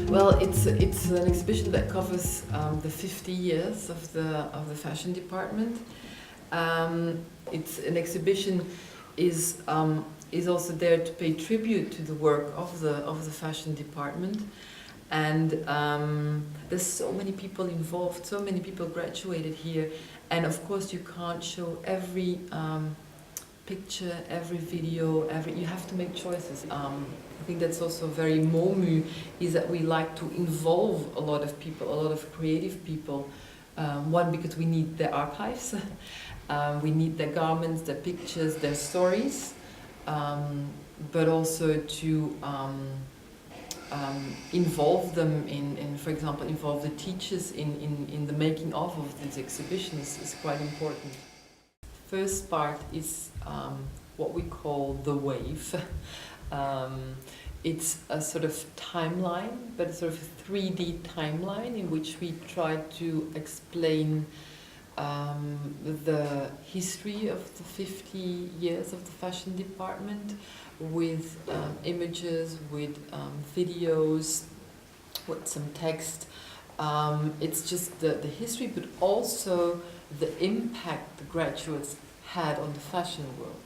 Well, it's an exhibition that covers the 50 years of the fashion department. It's an exhibition is also there to pay tribute to the work of the fashion department, and there's so many people involved, so many people graduated here, and of course you can't show every picture, every video, you have to make choices. I think that's also very MoMu, is that we like to involve a lot of people, a lot of creative people. One, because we need their archives, we need their garments, their pictures, their stories, but also to involve them in, for example, involve the teachers in the making of these exhibitions is quite important. First part is what we call the wave. It's a sort of timeline, but a sort of 3D timeline in which we try to explain the history of the 50 years of the fashion department with images, with videos, with some text. It's just the history, but also the impact the graduates had on the fashion world.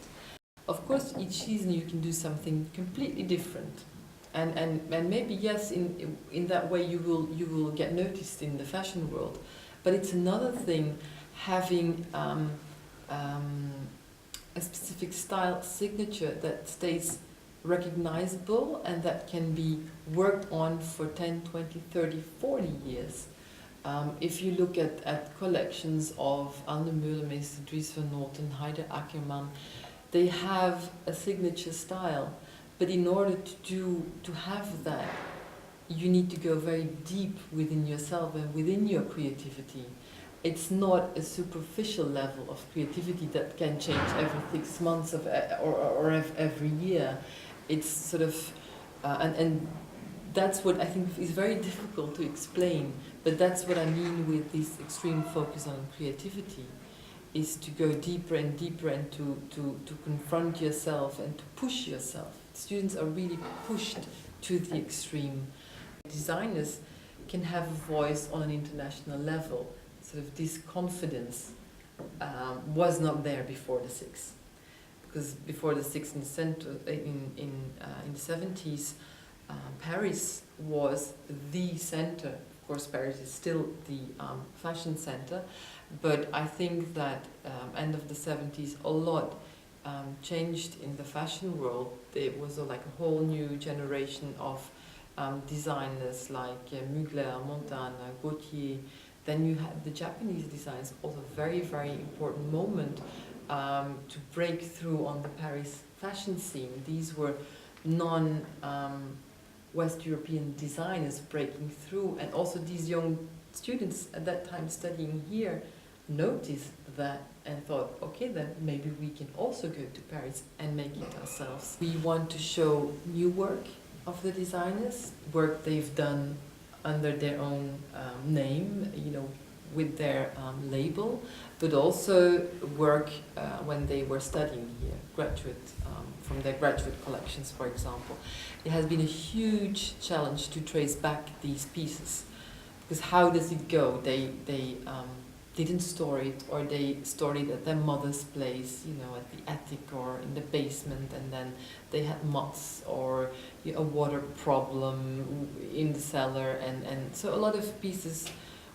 Of course, each season you can do something completely different, and maybe yes, in that way you will get noticed in the fashion world. But it's another thing having a specific style signature that stays recognizable and that can be worked on for 10, 20, 30, 40 years. If you look at collections of Anne Meulemeister, Dries van Noten, Heide Ackermann, they have a signature style, but in order to have that, you need to go very deep within yourself and within your creativity. It's not a superficial level of creativity that can change every 6 months or every year. It's sort of, and that's what I think is very difficult to explain, but that's what I mean with this extreme focus on creativity, is to go deeper and deeper and to confront yourself and to push yourself. Students are really pushed to the extreme. Designers can have a voice on an international level. Sort of this confidence was not there before the Six, because before the Six in the 70s, Paris was the center. Of course, Paris is still the fashion center, but I think that end of the 70s, a lot changed in the fashion world. There was like a whole new generation of designers like Mugler, Montana, Gaultier. Then you had the Japanese designers, also a very, very important moment to break through on the Paris fashion scene. These were non-West European designers breaking through, and also these young students at that time studying here noticed that and thought, okay, then maybe we can also go to Paris and make it ourselves. We want to show new work of the designers, work they've done under their own name, you know, with their label, but also work when they were studying here, from their graduate collections, for example. It has been a huge challenge to trace back these pieces, because how does it go? They didn't store it, or they stored it at their mother's place, you know, at the attic or in the basement, and then they had moths or a water problem in the cellar, and so a lot of pieces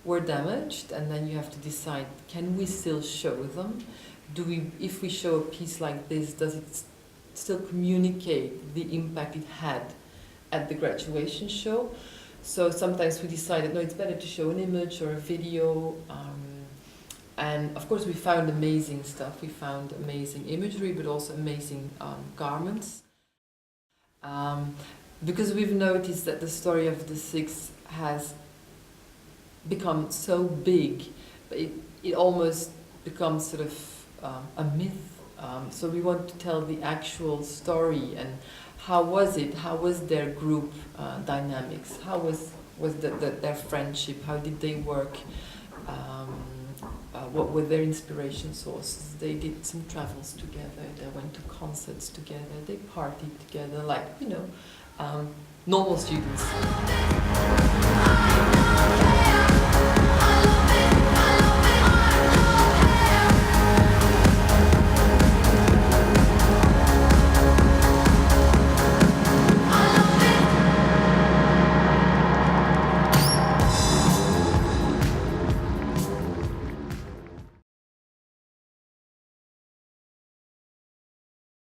were damaged, and then you have to decide, can we still show them? If we show a piece like this, does it still communicate the impact it had at the graduation show? So sometimes we decided, no, it's better to show an image or a video, and of course we found amazing stuff. We found amazing imagery, but also amazing garments. Because we've noticed that the story of the Six has become so big, it almost becomes sort of a myth. So we want to tell the actual story, and how was it? How was their group dynamics? How was their friendship? How did they work? what were their inspiration sources. They did some travels together, they went to concerts together, they partied together, like, normal students.